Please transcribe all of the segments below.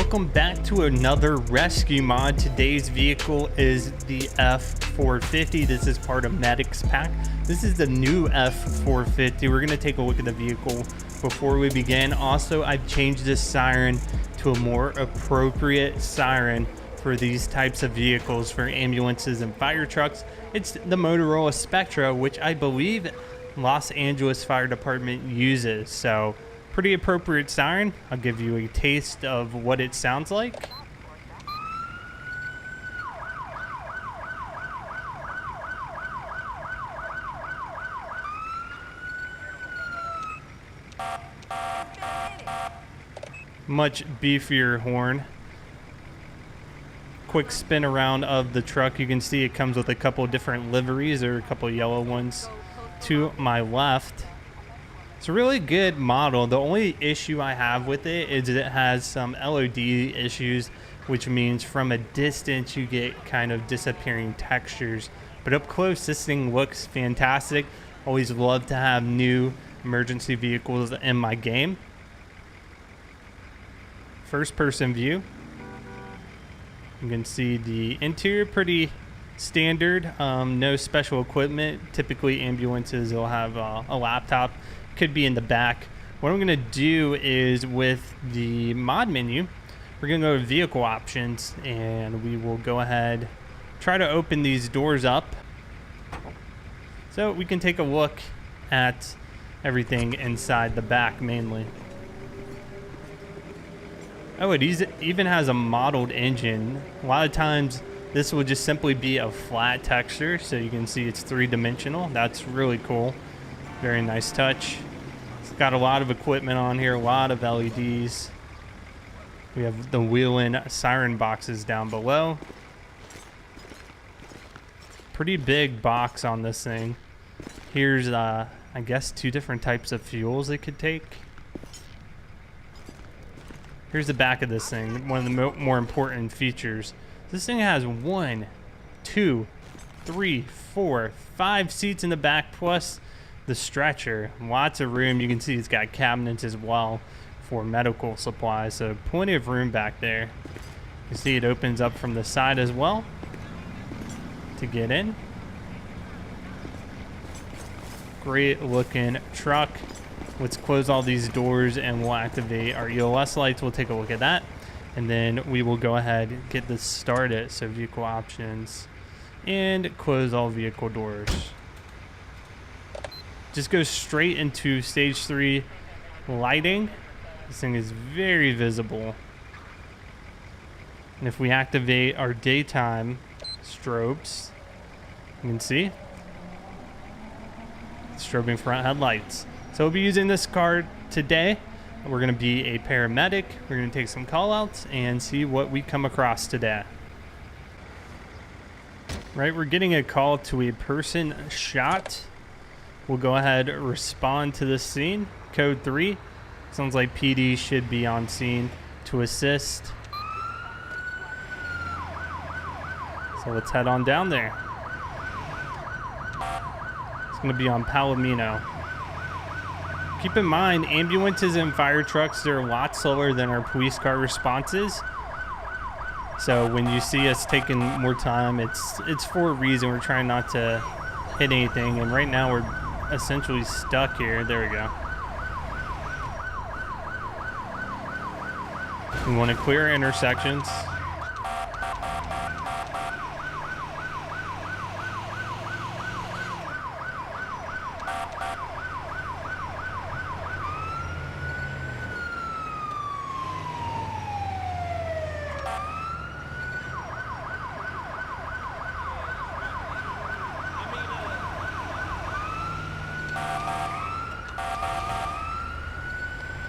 welcome back to another rescue mod. Today's vehicle is the F450. This is part of Medic's pack. This is the new F450. We're going to take a look at the vehicle before we begin. Also, I've changed this siren to a more appropriate siren for these types of vehicles, for ambulances and fire trucks. It's the Motorola Spectra, which I believe Los Angeles Fire Department uses. So pretty appropriate siren. I'll give you a taste of what it sounds like. Much beefier horn. Quick spin around of the truck. You can see it comes with a couple of different liveries. There are a couple of yellow ones to my left. It's a really good model. The only issue I have with it is it has some LOD issues, which means from a distance you get kind of disappearing textures. But up close, this thing looks fantastic. Always love to have new emergency vehicles in my game. First person view. You can see the interior, pretty standard. No special equipment. Typically ambulances will have a laptop. Could be in the back. What I'm going to do is with the mod menu, we're going to go to vehicle options, and we will go ahead, try to open these doors up so we can take a look at everything inside the back mainly. Oh, it even has a modeled engine. A lot of times this will just simply be a flat texture, so you can see it's three-dimensional. That's really cool. Very nice touch. It's got a lot of equipment on here, a lot of LEDs. We have the wheel-in siren boxes down below. Pretty big box on this thing. Here's, I guess, two different types of fuels it could take. Here's the back of this thing, one of the more important features. This thing has 1, 2, 3, 4, 5 seats in the back, plus the stretcher. Lots of room. You can see it's got cabinets as well for medical supplies, so plenty of room back there. You can see it opens up from the side as well to get in. Great looking truck. Let's close all these doors and we'll activate our EOS lights. We'll take a look at that, and then we will go ahead and get this started. So vehicle options and close all vehicle doors. Just go straight into stage 3 lighting. This thing is very visible. And if we activate our daytime strobes, you can see strobing front headlights. So we'll be using this car today. We're going to be a paramedic. We're going to take some call outs and see what we come across today. Right, we're getting a call to a person shot. We'll go ahead and respond to this scene. Code 3. Sounds like PD should be on scene to assist. So let's head on down there. It's going to be on Palomino. Keep in mind, ambulances and fire trucks, they're a lot slower than our police car responses. So when you see us taking more time, it's for a reason. We're trying not to hit anything, and right now we're essentially stuck here. There we go. We want to clear intersections.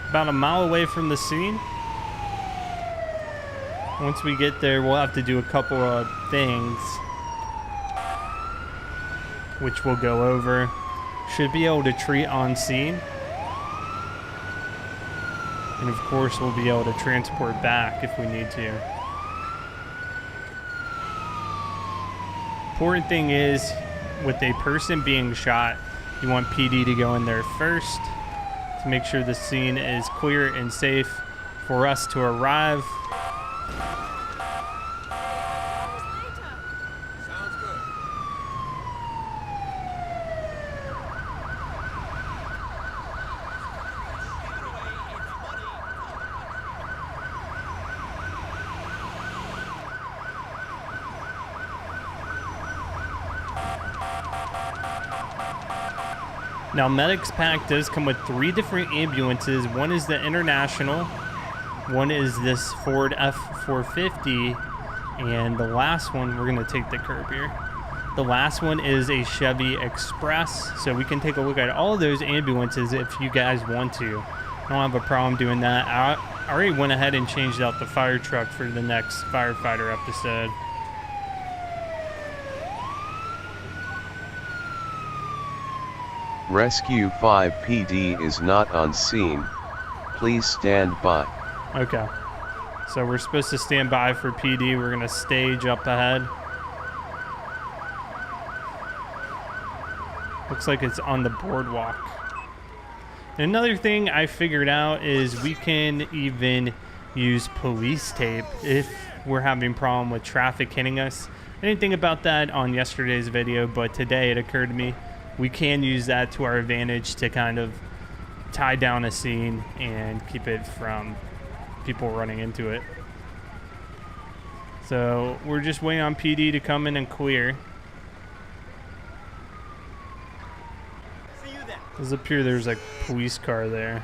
About a mile away from the scene. Once we get there, we'll have to do a couple of things, which we'll go over. Should be able to treat on scene. And of course, we'll be able to transport back if we need to. Important thing is, with a person being shot, you want PD to go in there first to make sure the scene is clear and safe for us to arrive. Sounds good. Now, Medics Pack does come with 3 different ambulances. One is the International, one is this Ford F450, and the last one, we're going to take the curb here. The last one is a Chevy Express, so we can take a look at all of those ambulances if you guys want to. I don't have a problem doing that. I already went ahead and changed out the fire truck for the next firefighter episode. Rescue 5 PD is not on scene. Please stand by. Okay. So we're supposed to stand by for PD. We're going to stage up ahead. Looks like it's on the boardwalk. And another thing I figured out is we can even use police tape if we're having a problem with traffic hitting us. I didn't think about that on yesterday's video, but today it occurred to me we can use that to our advantage to kind of tie down a scene and keep it from people running into it. So we're just waiting on PD to come in and clear. See you then. Does appear there's a police car there.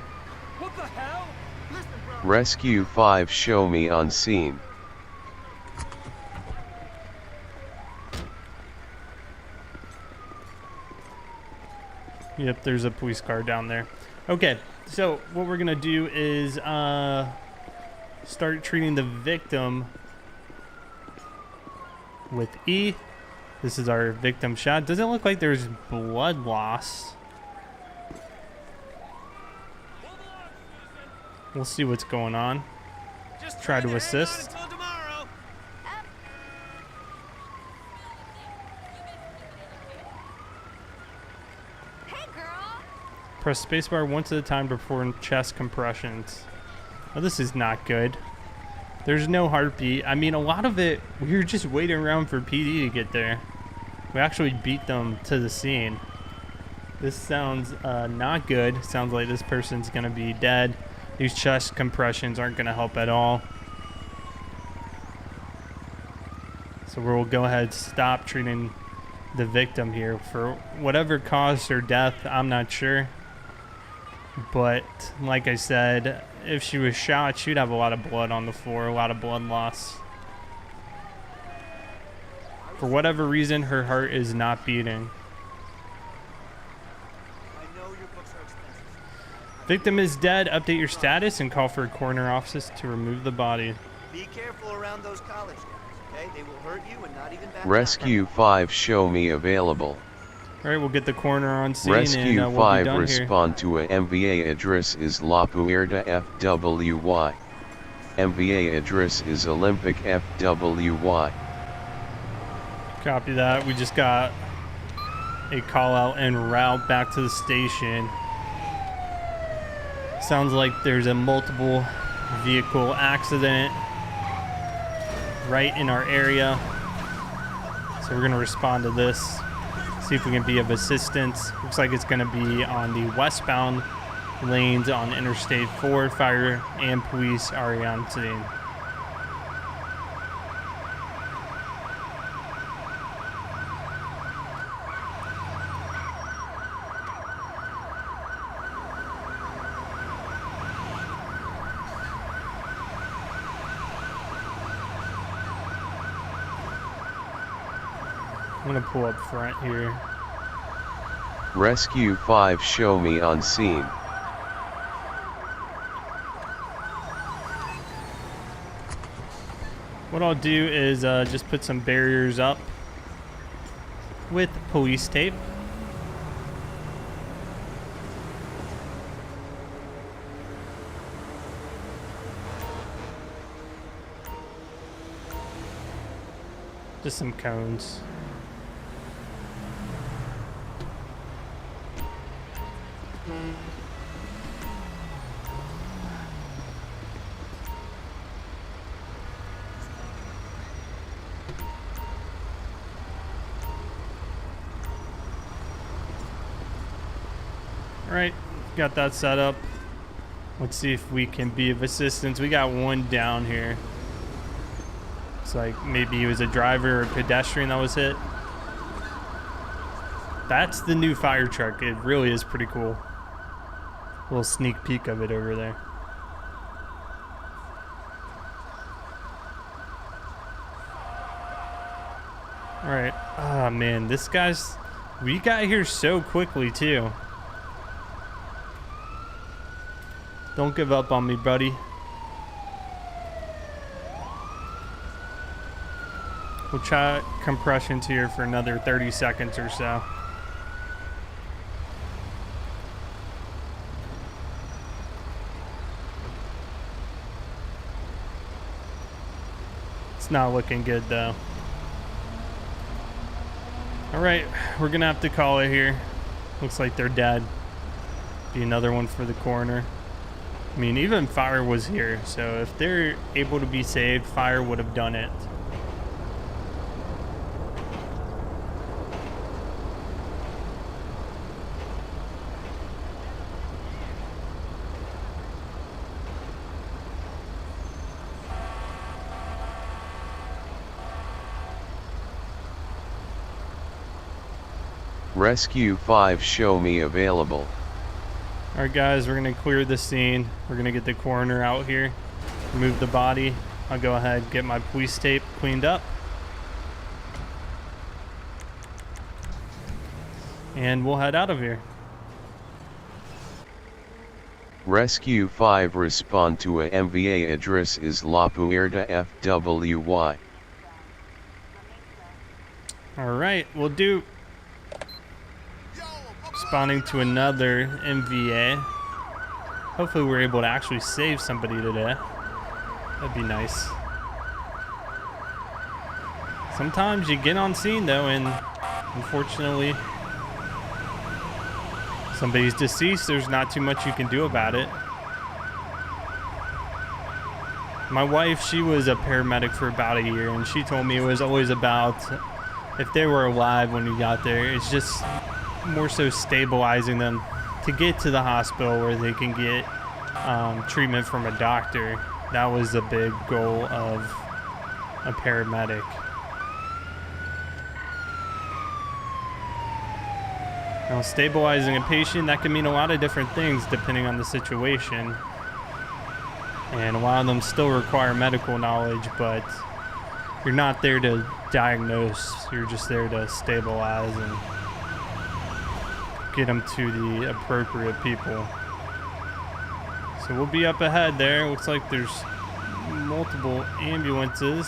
What the hell? Listen, bro. Rescue 5 show me on scene. Yep, there's a police car down there. Okay, so what we're gonna do is start treating the victim with E. This is our victim shot. Doesn't look like there's blood loss. We'll see what's going on. Just Try to hang on assist. until tomorrow. Hey, girl. Press spacebar once at a time to perform chest compressions. Oh, this is not good. There's no heartbeat. I mean, a lot of it, we were just waiting around for PD to get there. We actually beat them to the scene. This sounds not good. Sounds like this person's gonna be dead. These chest compressions aren't gonna help at all. So we'll go ahead and stop treating the victim here for whatever caused her death. I'm not sure. But like I said, if she was shot, she'd have a lot of blood on the floor, a lot of blood loss. For whatever reason, her heart is not beating. I know your books are expensive. Victim is dead. Update your status and call for a coroner office to remove the body. Be careful around those college guys, okay? They will hurt you and not even back Rescue 5 show me available. All right, we'll get the coroner on scene Rescue and we'll be 5 done here. respond to a MVA address is La Puerta FWY. MVA address is Olympic FWY. Copy that. We just got a call out en route back to the station. Sounds like there's a multiple vehicle accident right in our area. So we're gonna respond to this, see if we can be of assistance. Looks like it's gonna be on the westbound lanes on Interstate 4. Fire and police are on scene. I'm gonna pull up front here. Rescue 5 show me on scene. What I'll do is just put some barriers up with police tape. Just some cones. All right, got that set up. Let's see if we can be of assistance. We got one down here. It's like maybe he was a driver or a pedestrian that was hit. That's the new fire truck. It really is pretty cool. A little sneak peek of it over there. All right. Oh man, this guy's, we got here so quickly too. Don't give up on me, buddy. We'll try compressions here for another 30 seconds or so. It's not looking good though. All right, we're gonna have to call it here. Looks like they're dead. Be another one for the coroner. I mean, even fire was here, so if they're able to be saved, fire would have done it. Rescue 5 show me available. All right, guys, we're gonna clear the scene. We're gonna get the coroner out here, remove the body. I'll go ahead and get my police tape cleaned up. And we'll head out of here. Rescue 5 respond to a MVA address is La Puerta FWY. All right, we'll do responding to another MVA. Hopefully we're able to actually save somebody today. That'd be nice. Sometimes you get on scene though, and unfortunately somebody's deceased. There's not too much you can do about it. My wife, she was a paramedic for about a year, and she told me it was always about if they were alive when we got there. It's just more so stabilizing them to get to the hospital where they can get treatment from a doctor. That was a big goal of a paramedic. Now, stabilizing a patient, that can mean a lot of different things depending on the situation. And a lot of them still require medical knowledge, but you're not there to diagnose. You're just there to stabilize and get them to the appropriate people. So we'll be up ahead there. Looks like there's multiple ambulances.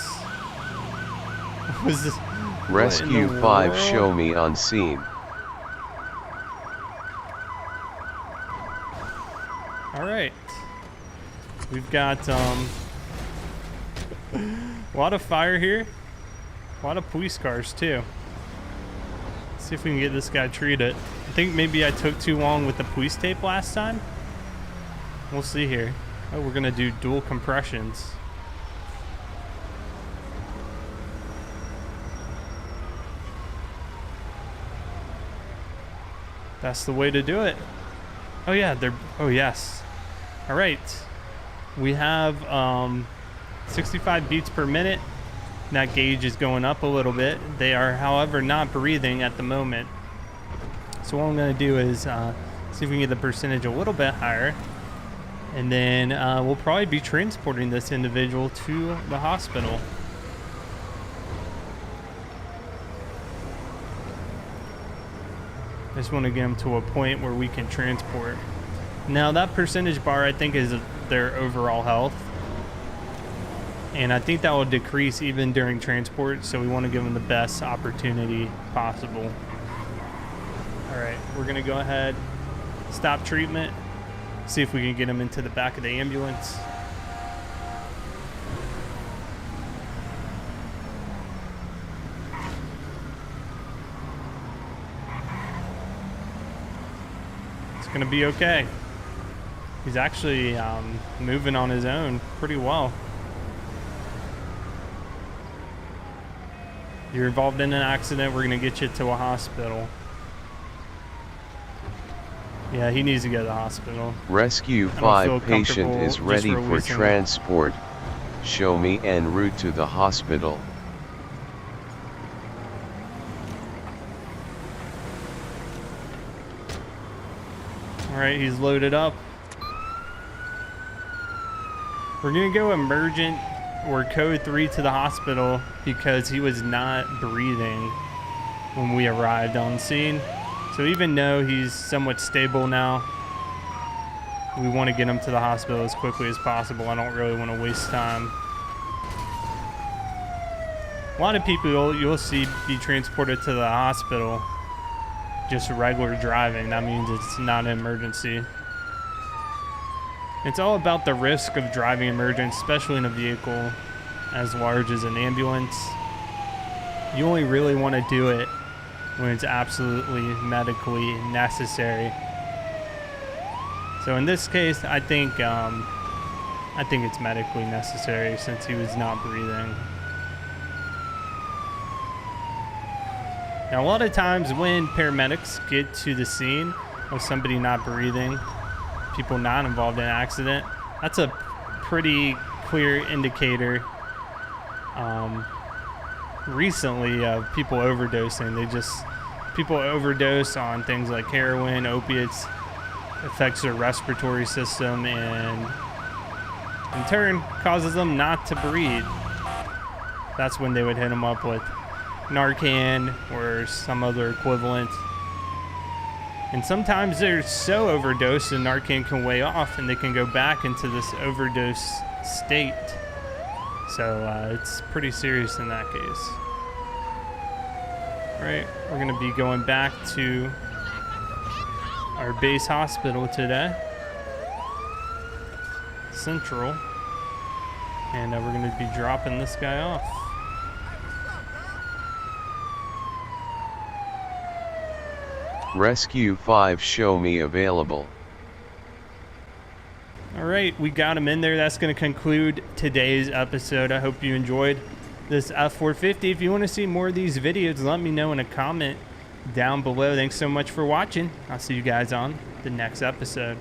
Was this Rescue 5 show me on scene. All right. We've got a lot of fire here. A lot of police cars too. Let's see if we can get this guy treated. I think maybe I took too long with the police tape last time. We'll see here. Oh, we're gonna do dual compressions. That's the way to do it. Oh yeah, oh yes. All right. We have 65 beats per minute. That gauge is going up a little bit. They are, however, not breathing at the moment. So what I'm going to do is see if we can get the percentage a little bit higher. And then we'll probably be transporting this individual to the hospital. I just want to get them to a point where we can transport. Now that percentage bar, I think, is their overall health. And I think that will decrease even during transport, so we want to give them the best opportunity possible. All right, we're gonna go ahead, stop treatment, see if we can get them into the back of the ambulance. It's gonna be okay. He's actually moving on his own pretty well. You're involved in an accident, we're gonna get you to a hospital. Yeah, he needs to go to the hospital. Rescue I don't feel 5 patient comfortable is just ready for releasing him. transport. Show me en route to the hospital. All right, he's loaded up. We're gonna go emergent or code 3 to the hospital because he was not breathing when we arrived on scene. So even though he's somewhat stable now, we want to get him to the hospital as quickly as possible. I don't really want to waste time. A lot of people you'll see be transported to the hospital just regular driving. That means it's not an emergency. It's all about the risk of driving emergency, especially in a vehicle as large as an ambulance. You only really want to do it when it's absolutely medically necessary. So in this case, I think it's medically necessary since he was not breathing. Now, a lot of times when paramedics get to the scene of somebody not breathing, people not involved in an accident, that's a pretty clear indicator recently of people overdosing. People overdose on things like heroin, opiates, affects their respiratory system, and in turn causes them not to breathe. That's when they would hit them up with Narcan or some other equivalent. And sometimes they're so overdosed and Narcan can weigh off and they can go back into this overdose state. So it's pretty serious in that case. All right, we're gonna be going back to our base hospital today, Central, and we're gonna be dropping this guy off. Rescue 5 show me available. All right, we got him in there. That's going to conclude today's episode. I hope you enjoyed this F450. If you want to see more of these videos, let me know in a comment down below. Thanks so much for watching. I'll see you guys on the next episode.